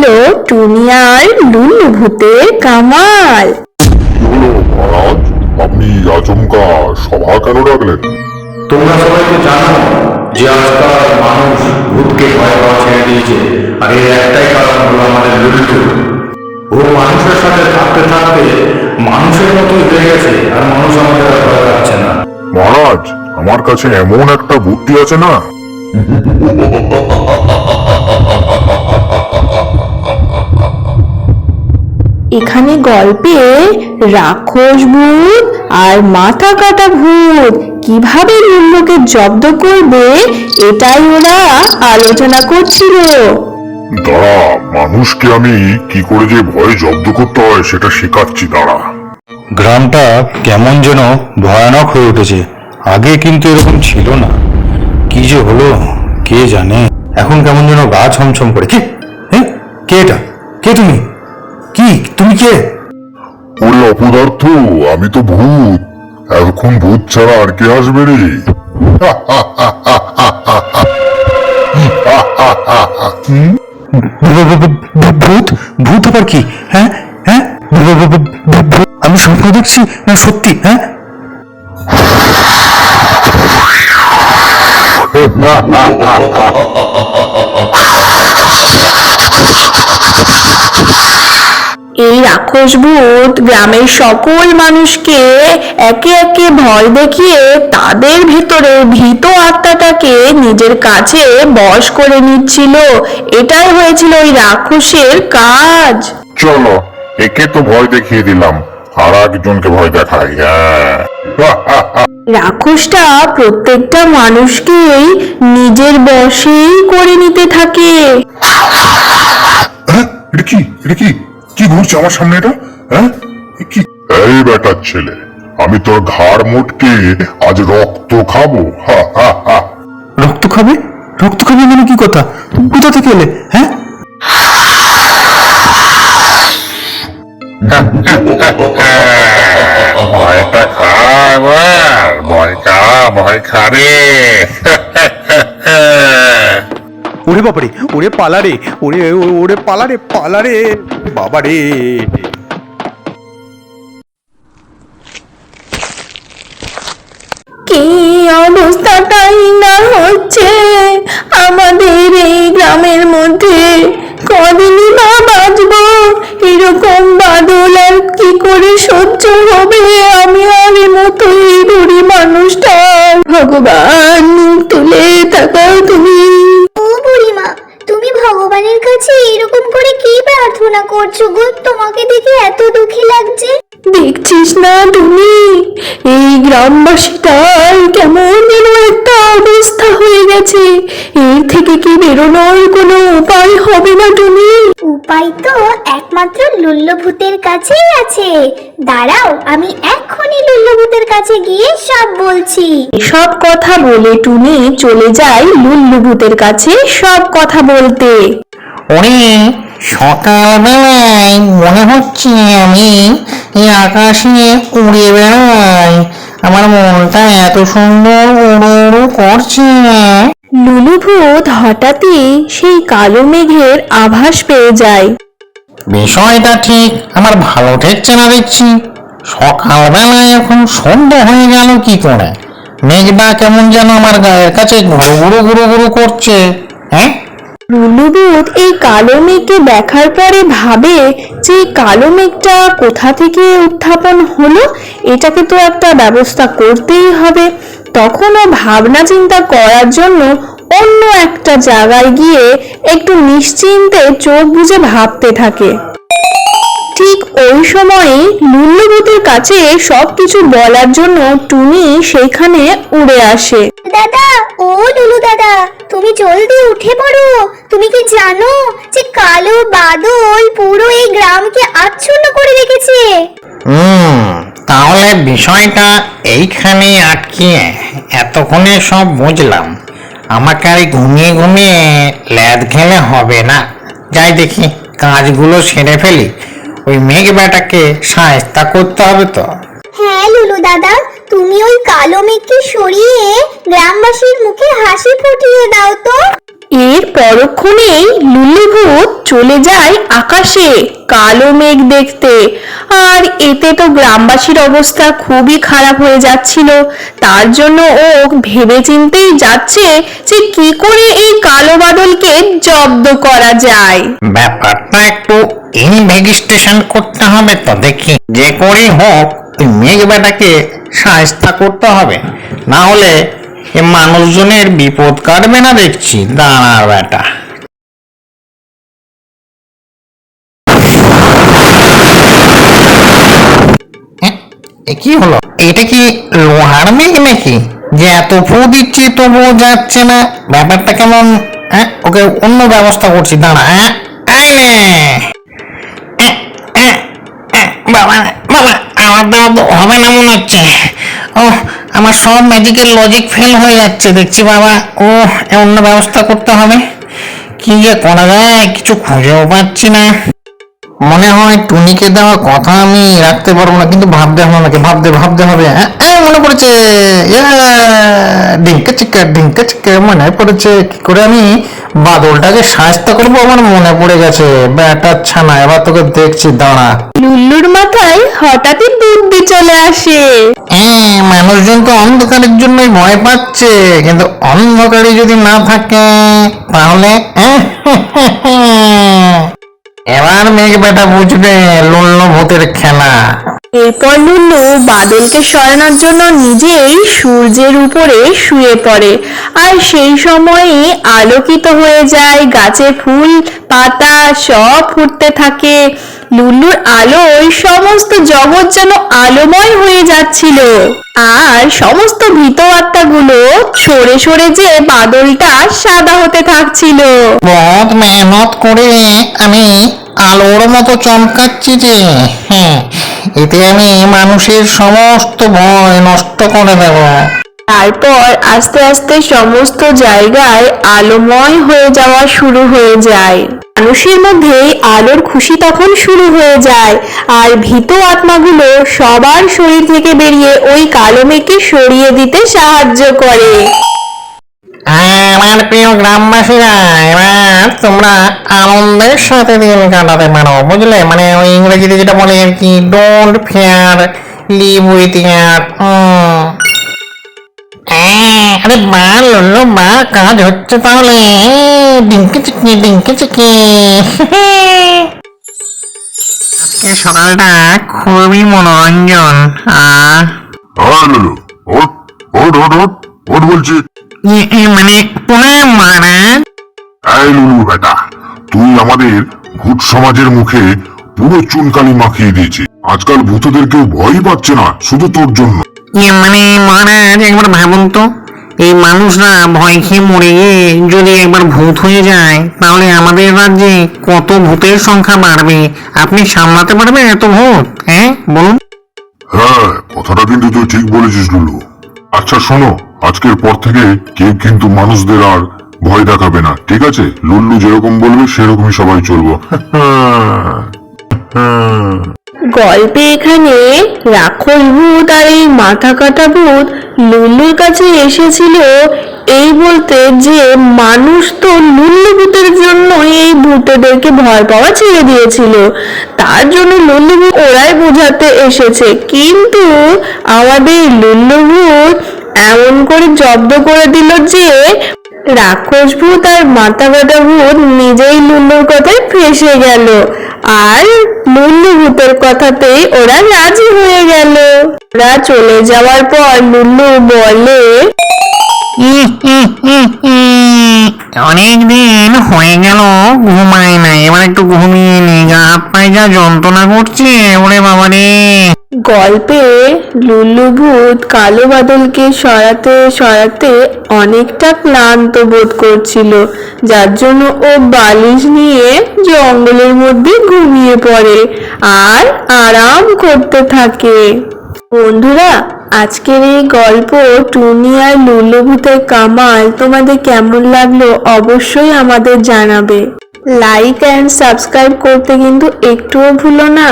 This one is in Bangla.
হলো টুনি আর লুলু ভূতের কামাল। কি হলো মহারাজ, আপনি আচমকা সভা কেন ডাকলেন? তোমরা সবাই তো জানো যে আজকাল মানুষ ভূতকে ভয় পাওয়া ছেড়ে দিয়েছে, আর এর একটাই কারণ হলো আমাদের লুলু। ও মানুষের সাথে থাকতে থাকতে মানুষের মতোই হয়ে গেছে, আর মানুষ আমাদের আর ভয় পাচ্ছে না। মহারাজ, আমার কাছে এমন একটা বুদ্ধি আছে না। এখানে গল্পে রাক্ষস ভূত আর মাথা কাটা ভূত কিভাবে লুল্লুকে জব্দ করবে এটাই ওরা আলোচনা করছিল। দাঁড়া, মানুষকে আমি কি করে যে ভয় জব্দ করতে হয় সেটা শেখাচ্ছি, দাঁড়া। গ্রামটা কেমন যেন ভয়ানক হয়ে উঠেছে। আগে কিন্তু এরকম ছিল না। কি যে হলো কে জানে। এখন কেমন যেন গা ছমছম করে। কে কে এটা? কে তুমি? তুমি কে? ওরে অপদার্থ, আমি তো ভূত। এখন ভূত ছাড়া আর কে আসবে রে? ভূত? ভূত আবার কি? হ্যাঁ হ্যাঁ, আমি স্বপ্ন দেখছি না সত্যি? হ্যাঁ, এই রাক্ষস ভূত গ্রামের সকল মানুষকে একে একে ভয় দেখিয়ে তাদের ভেতরে ভীত আত্মাটাকে নিজের কাছে বশ করে নিচ্ছিল। এটাই হয়েছিল ওই রাক্ষসের কাজ। চলো, একে তো ভয় দেখিয়ে দিলাম, আর একজনকে ভয় দেখাই। রাক্ষসটা প্রত্যেকটা মানুষকেই নিজের বশেই করে নিতে থাকে। এটা কি? কি ঘুরছে আমার সামনে? এটা কি? এই বেটার ছেলে, আমি তোর ঘাড় মোটকে আজ রক্ত খাবো। রক্ত খাবে? রক্ত খাবে মানে কি কথা? কোথা থেকে এলে? হ্যাঁ, ভয়টা খা এবার, ভয় খা রে। ওরে বাবারে, ওরে পালারে, ওরে পালারে বাবারে। কি অবস্থাটাই না হচ্ছে আমাদের এই গ্রামের মধ্যে। কদিনই বা বাঁচবো? এরকম বাদল আর কি করে সহ্য হবে? আমি আর এর মতো এই বুড়ি মানুষটা। ভগবান, মুখ তুলে তাকাও তুমি। ও বুড়িমা, তুমি ভগবানের কাছে এরকম করে কি প্রার্থনা করছো গো? তোমাকে দেখে এত দুঃখী লাগছে। দেখছিস না তুমি, এই গ্রামবাসীটার কেমন যেন একটা অবস্থা হয়ে গেছে। এর থেকে কি বেরোনোর কোনো উপায় হবে না তুমি? উপায় তো একমাত্র লুল্লভূতের কাছেই আছে। দাঁড়াও, আমি এক্ষুনি লুল্লভূতের কাছে গিয়ে সব বলছি। সব কথা বলে টুনি চলে যায় লুল্লু ভূতের কাছে সব কথা বলতে। ওরে, সকালবেলায় মনে হচ্ছে আমি এই আকাশে উড়ে বেড়াই। আমার মনটা এত সুন্দর উড়ো উড়ো করছে। লুলু ভূত হঠাৎই সেই কালো মেঘের আভাস পেয়ে যায়। বিষয়টা ঠিক আমার ভালো ঠেকছে না দেখছি। সকালবেলায় এখন সন্ধ্যা হয়ে গেল কি করে? মেঘটা কেমন যেন আমার গায়ের কাছে ঘুরু ঘুরু ঘুরু ঘুরু করছে। হ্যাঁ, লুলু ভূত এই কালো মেঘকে দেখার পরে ভাবে যে কালো মেঘটা কোথা থেকে উত্থাপন হলো, এটাকে তো একটা ব্যবস্থা করতেই হবে। তখন ও ভাবনা চিন্তা করার জন্য অন্য একটা জায়গায় গিয়ে একটু নিশ্চিন্তে চোখ বুজে ভাবতে থাকে। ঠিক ওই সময়ে লুল্লু ভূতের কাছে সবকিছু বলার জন্য টুনি সেইখানে উড়ে আসে। দাদা, ও লুলু দাদা, তুমি জলদি উঠে পড়ো। তুমি কি জানো যে কালো বাদল পুরো এই গ্রামকে আচ্ছন্ন করে রেখেছে? তাহলে বিষয়টা এইখানে আটকে এতক্ষণে সব বুঝলাম। আমাকে আর ঘুমিয়ে ঘুমিয়ে ল্যাদ খেলে হবে না। যাই দেখি কাজগুলো সেরে ফেলি। ওই মেঘ বেটাকে সায়স্তা করতে হবে তো। হ্যাঁ লুলু দাদা, তুমি ওই কালো মেঘকে সরিয়ে গ্রামবাসীর মুখে হাসি ফুটিয়ে দাও তো। এর পরক্ষণেই লুল্লু ভূত চলে যায় আকাশে কালো মেঘ দেখতে। আর এতে তো গ্রামবাসীর অবস্থা খুবই খারাপ হয়ে যাচ্ছিল। তার জন্য ও ভেবেচিন্তেই যাচ্ছে যে কি করে এই কালো বাদলকে জব্দ করা যায়। ব্যাপারটা একটু ইনভেস্টিগেশন করতে হবে তো, দেখি যে করেই হোক ওই মেঘ বেটাকে সাহায্য করতে হবে, না হলে এ মানুষজনের বিপদ কাটবে না দেখছি। দাঁড়া বেটা, এ কি হলো? এটা কি লোহার মেঘ নাকি যে এত ফু দিচ্ছি তবুও যাচ্ছে না? ব্যাপারটা কেমন? হ্যাঁ, ওকে অন্য ব্যবস্থা করছি, দাঁড়া। হ্যাঁ, বাবা বাবা, আমার দ্বারা তো হবে না মনে হচ্ছে। ও, আমার সব ম্যাজিকের লজিক ফেল হয়ে যাচ্ছে দেখছি বাবা। ও, অন্য ব্যবস্থা করতে হবে। কি যে করা যায় কিছু খুঁজেও পাচ্ছি না। মনে হয় টুনিকে দেওয়া কথা আমি রাখতে পারবো না, কিন্তু ভাবতে হবে আমাকে, ভাবতে হবে। মনে পড়েছে, ডিঙ্কা চিক্কা মনে পড়েছে। কি করে আমি বাদলটাকে সাহায্য করবো আমার মনে পড়ে গেছে। ব্যাটার ছানা, এবার তোকে দেখছি, দাঁড়া। লুল্লুর মাথায় হঠাৎই বুদ্ধি চলে আসে। হ্যাঁ, মানুষজন তো অন্ধকারের জন্যই ভয় পাচ্ছে, কিন্তু অন্ধকারে যদি না থাকে তাহলে এবার মেঘ বেটা বুঝবে লুল্লু ভূতের খেলা। এরপর লুল্লু বাদলকে সরানোর জন্য নিজেই সূর্যের উপরে শুয়ে পড়ে। আর সেই সময়ই আলোকিত হয়ে যায়, গাছে ফুল পাতা সব ফুটতে থাকে। লুল্লুর আলোয় সমস্ত জগৎ যেন আলোময় হয়ে যাচ্ছিল। আর সমস্ত ভীত আত্মাগুলো সরে সরে যে বাদলটা সাদা হতে থাকছিল। বহুত মেহনত করে আমি আলোর মতো চমকাচ্ছি যে, হ্যাঁ, এতে আমি মানুষের সমস্ত ভয় নষ্ট করে দেব। তারপর আস্তে আস্তে সমস্ত জায়গায় আলোময় হয়ে যাওয়া শুরু হয়ে যায়। মানুষের মধ্যে আলোর খুশি তখন শুরু হয়ে যায়। আর ভীত আত্মাগুলো সবার শরীর থেকে বেরিয়ে ওই কালো মেঘকে সরিয়ে দিতে সাহায্য করে। আমার প্রিয় গ্রামবাসীরা, এবার তোমরা আনন্দের সাথে দিন কাটাতে পারো, বুঝলে? মানে ওই ইংরেজিতে যেটা বলে আর কি, ডোন্ট ফিয়ার, লিভ উইথ ইয়ার। আরে বা লুল্লু বা, কাজ হচ্ছে তাহলে। ডিঙ্কে চিকি আজকে সকালটা খুবই মনোরঞ্জন। লুলু, ওঠ ওঠ ওঠ ওঠ ওঠ বলছি। মানে প্রণাম মহারাজ। এই লুলু বেটা, তুই আমাদের ভূত সমাজের মুখে পুরো চুনকালি মাখিয়ে দিয়েছিস। আজকাল ভূতদের কেউ ভয়ই পাচ্ছে না, শুধু তোর জন্য। মানে মহারাজ, একবার ভাবুন তো, এই মানুষরা ভয় খেয়ে মরে গিয়ে যদি একবার ভূত হয়ে যায়, তাহলে আমাদের রাজ্যে কত ভূতের সংখ্যা বাড়বে। আপনি সামলাতে পারবেন এত ভূত? হ্যাঁ, বলুন। হ্যাঁ, কথাটা কিন্তু তুই ঠিক বলেছিস লুলু। আচ্ছা শোনো, আজকের পর থেকে কেউ কিন্তু মানুষদের আর ভয় দেখাবে না, ঠিক আছে? লুল্লু যেরকম বলবে সেরকমই সবাই চলবো। গল্পে এখানে রাক্ষস ভূত আর এই মাথা কাটা ভূত লুল্লুর কাছে এসেছিল এই বলতে যে মানুষ তো লুল্লু ভূতের জন্য এই ভূতেদেরকে ভয় পাওয়া ছেড়ে দিয়েছিল। তার জন্য লুল্লু ভূত ওরাই বোঝাতে এসেছে, কিন্তু আমাদের লুল্লু ভূত এমন করে জব্দ করে দিল যে রাক্ষস ভূত আর মাথা কাটা ভূত নিজেই লুল্লুর কথায় ফেঁসে গেল। আর লুল্লু ভূতের কথাতেই ওরা রাজি হয়ে গেল। ওরা চলে যাওয়ার পর লুল্লু বলে, অনেক দিন হয়ে গেল ঘুমাই না, এবার একটু ঘুমিয়ে নি, গা হাত পায়ে যা যন্ত্রণা করছে, ওরে বাবা রে। গল্পে লুল্লু ভূত কালো বাদলকে সরাতে সরাতে অনেকটা ক্লান্ত বোধ করছিল, যার জন্য ও বালিশ নিয়ে জঙ্গলের মধ্যে ঘুমিয়ে পড়ে আর আরাম করতে থাকে। বন্ধুরা, আজকের এই গল্প টুনি আর লুল্লু ভূতের কামাল তোমাদের কেমন লাগলো অবশ্যই আমাদের জানাবে। লাইক এন্ড সাবস্ক্রাইব করতে কিন্তু একটুও ভুলো না।